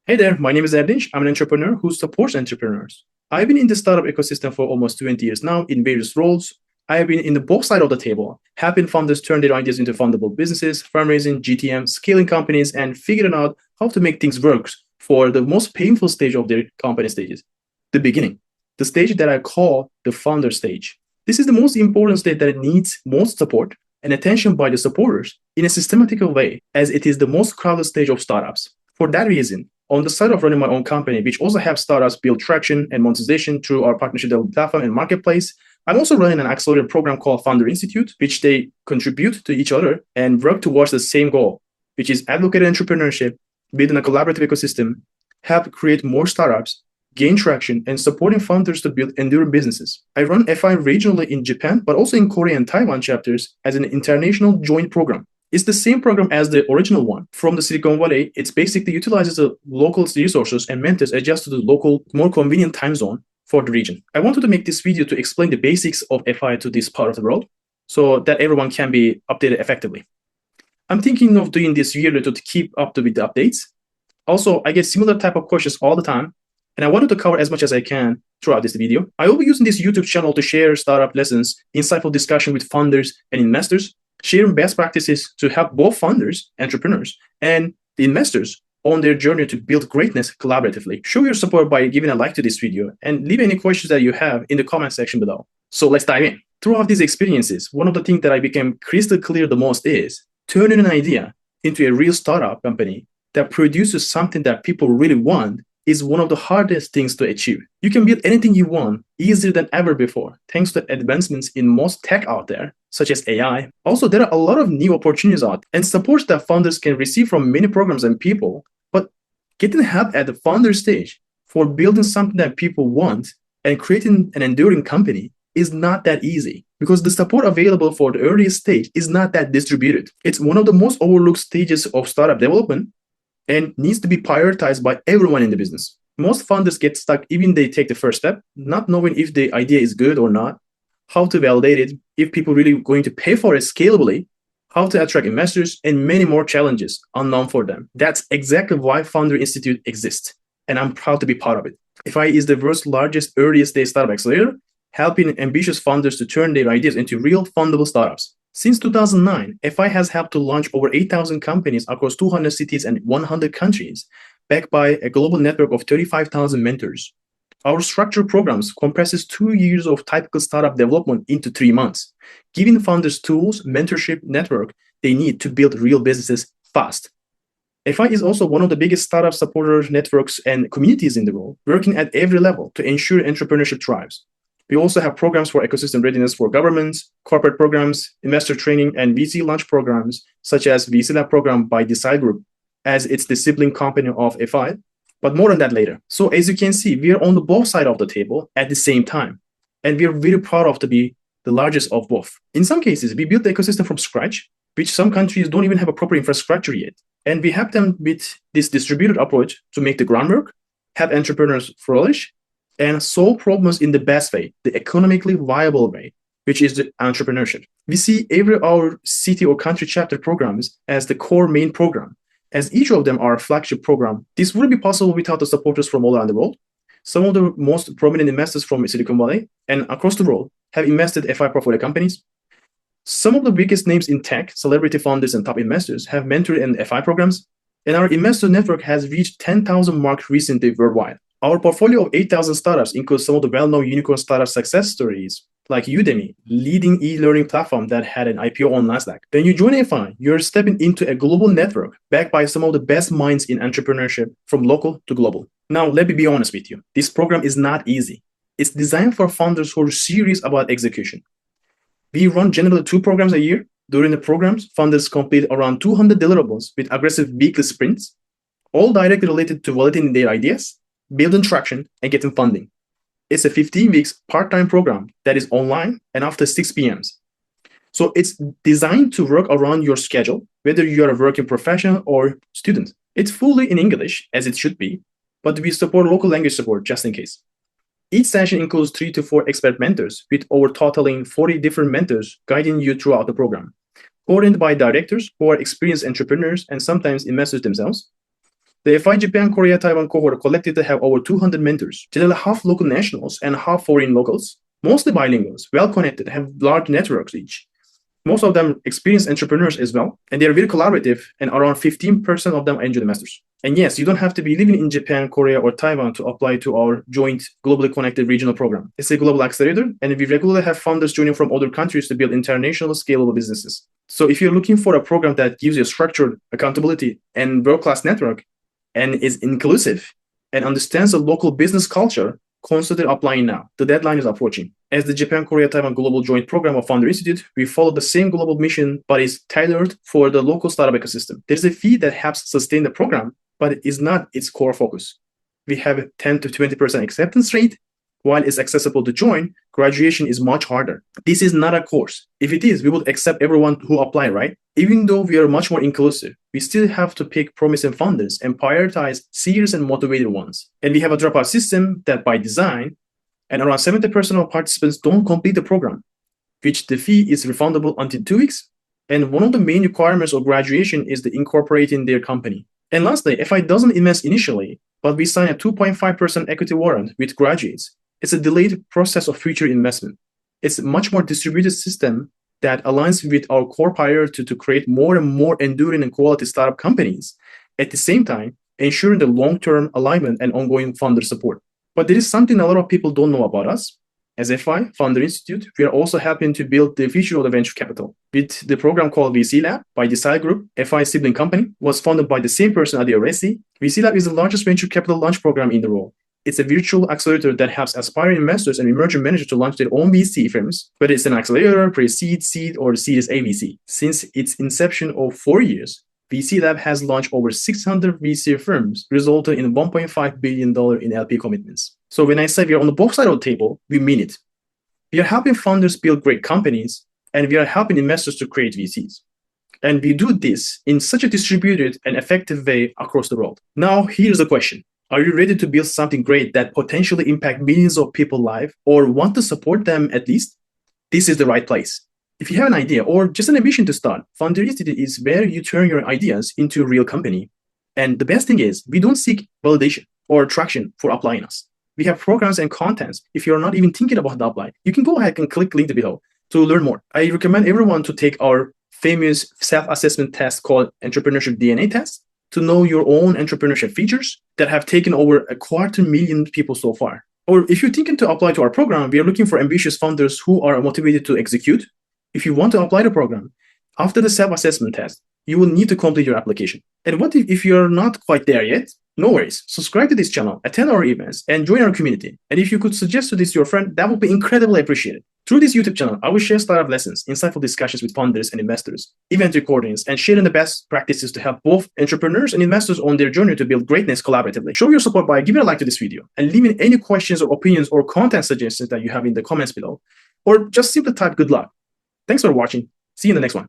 Hey there, my name is Erdinç. I'm an entrepreneur who supports entrepreneurs. I've been in the startup ecosystem for almost 20 years now in various roles. I have been in the both side of the table, helping founders turn their ideas into fundable businesses, fundraising, GTM, scaling companies, and figuring out how to make things work for the most painful stage of their company stages, the beginning, the stage that I call the founder stage. This is the most important stage that it needs most support and attention by the supporters in a systematical way, as it is the most crowded stage of startups. For that reason, on the side of running my own company, which also helps startups build traction and monetization through our partnership platform and marketplace, I'm also running an accelerated program called Founder Institute, which they contribute to each other and work towards the same goal, which is advocate entrepreneurship, building a collaborative ecosystem, help create more startups, gain traction, and supporting founders to build enduring businesses. I run FI regionally in Japan, but also in Korea and Taiwan chapters as an international joint program. It's the same program as the original one from the Silicon Valley. It basically utilizes the local resources and mentors adjust to the local, more convenient time zone for the region. I wanted to make this video to explain the basics of FI to this part of the world so that everyone can be updated effectively. I'm thinking of doing this yearly to keep up with the updates. Also, I get similar type of questions all the time, and I wanted to cover as much as I can throughout this video. I will be using this YouTube channel to share startup lessons, insightful discussion with founders and investors, sharing best practices to help both founders, entrepreneurs, and the investors on their journey to build greatness collaboratively. Show your support by giving a like to this video and leave any questions that you have in the comment section below. So let's dive in. Throughout these experiences, one of the things that I became crystal clear the most is turning an idea into a real startup company that produces something that people really want is one of the hardest things to achieve. You can build anything you want easier than ever before, thanks to advancements in most tech out there, such as AI. Also, there are a lot of new opportunities out and supports that founders can receive from many programs and people, but getting help at the founder stage for building something that people want and creating an enduring company is not that easy because the support available for the earliest stage is not that distributed. It's one of the most overlooked stages of startup development and needs to be prioritized by everyone in the business. Most founders get stuck even they take the first step, not knowing if the idea is good or not, how to validate it, if people really going to pay for it scalably, how to attract investors, and many more challenges unknown for them. That's exactly why Founder Institute exists, and I'm proud to be part of it. FI is the world's largest earliest stage startup accelerator, helping ambitious founders to turn their ideas into real fundable startups. Since 2009, FI has helped to launch over 8,000 companies across 200 cities and 100 countries, backed by a global network of 35,000 mentors. Our structured programs compresses 2 years of typical startup development into 3 months, giving founders tools, mentorship, network they need to build real businesses fast. FI is also one of the biggest startup supporter networks and communities in the world, working at every level to ensure entrepreneurship thrives. We also have programs for ecosystem readiness for governments, corporate programs, investor training, and VC launch programs, such as VC Lab program by Decide Group, as it's the sibling company of FI, but more on that later. So as you can see, we are on the both side of the table at the same time, and we are very proud of to be the largest of both. In some cases, we built the ecosystem from scratch, which some countries don't even have a proper infrastructure yet. And we help them with this distributed approach to make the groundwork, help entrepreneurs flourish, and solve problems in the best way, the economically viable way, which is the entrepreneurship. We see every our city or country chapter programs as the core main program, as each of them are a flagship program. This wouldn't be possible without the supporters from all around the world. Some of the most prominent investors from Silicon Valley and across the world have invested FI portfolio companies. Some of the biggest names in tech, celebrity founders and top investors have mentored in FI programs, and our investor network has reached 10,000 mark recently worldwide. Our portfolio of 8,000 startups includes some of the well-known unicorn startup success stories, like Udemy, leading e-learning platform that had an IPO on Nasdaq. When you join FI, you're stepping into a global network backed by some of the best minds in entrepreneurship from local to global. Now, let me be honest with you. This program is not easy. It's designed for founders who are serious about execution. We run generally 2 programs a year. During the programs, founders complete around 200 deliverables with aggressive weekly sprints, all directly related to validating their ideas, building traction, and getting funding. It's a 15 weeks part-time program that is online and after 6 p.m. So it's designed to work around your schedule, whether you're a working professional or student. It's fully in English, as it should be, but we support local language support just in case. Each session includes 3 to 4 expert mentors, with over totaling 40 different mentors guiding you throughout the program, coordinated by directors who are experienced entrepreneurs and sometimes investors themselves. The FI Japan, Korea, Taiwan cohort collectively have over 200 mentors, generally half local nationals and half foreign locals, mostly bilinguals, well-connected, have large networks each. Most of them experienced entrepreneurs as well, and they are very collaborative, and around 15% of them enjoy the masters. And yes, you don't have to be living in Japan, Korea, or Taiwan to apply to our joint globally connected regional program. It's a global accelerator, and we regularly have founders joining from other countries to build international scalable businesses. So if you're looking for a program that gives you structured accountability and world-class network and is inclusive and understands the local business culture, consider applying now. The deadline is approaching. As the Japan, Korea, Taiwan Global Joint Program of Founder Institute, we follow the same global mission, but is tailored for the local startup ecosystem. There's a fee that helps sustain the program, but it is not its core focus. We have a 10 to 20% acceptance rate. While it's accessible to join, graduation is much harder. This is not a course. If it is, we would accept everyone who apply, right? Even though we are much more inclusive, we still have to pick promising founders and prioritize serious and motivated ones. And we have a dropout system that by design, and around 70% of participants don't complete the program, which the fee is refundable until 2 weeks. And one of the main requirements of graduation is the incorporating their company. And lastly, FI doesn't invest initially, but we sign a 2.5% equity warrant with graduates. It's a delayed process of future investment. It's a much more distributed system that aligns with our core priority to create more and more enduring and quality startup companies, at the same time, ensuring the long-term alignment and ongoing founder support. But there is something a lot of people don't know about us. As FI, Founder Institute, we are also helping to build the future of the venture capital. With the program called VC Lab by Desai Group, FI sibling company, was founded by the same person at the RSC. VC Lab is the largest venture capital launch program in the world. It's a virtual accelerator that helps aspiring investors and emerging managers to launch their own VC firms, whether it's an accelerator, pre-seed, seed, or Series A VC. Since its inception of 4 years, VC Lab has launched over 600 VC firms, resulting in $1.5 billion in LP commitments. So when I say we are on the both sides of the table, we mean it. We are helping founders build great companies, and we are helping investors to create VCs. And we do this in such a distributed and effective way across the world. Now, here's the question. Are you ready to build something great that potentially impact millions of people's lives, or want to support them at least? This is the right place. If you have an idea or just an ambition to start, Founder Institute is where you turn your ideas into a real company. And the best thing is, we don't seek validation or traction for applying us. We have programs and contents. If you're not even thinking about the apply, you can go ahead and click link below to learn more. I recommend everyone to take our famous self-assessment test called Entrepreneurship DNA test to know your own entrepreneurship features that have taken over 250,000 people so far. Or if you're thinking to apply to our program, we are looking for ambitious founders who are motivated to execute. If you want to apply the program, after the self-assessment test, you will need to complete your application. And what if you're not quite there yet? No worries. Subscribe to this channel, attend our events, and join our community. And if you could suggest to this to your friend, that would be incredibly appreciated. Through this YouTube channel, I will share startup lessons, insightful discussions with founders and investors, event recordings, and sharing the best practices to help both entrepreneurs and investors on their journey to build greatness collaboratively. Show your support by giving a like to this video and leaving any questions or opinions or content suggestions that you have in the comments below, or just simply type good luck. Thanks for watching. See you in the next one.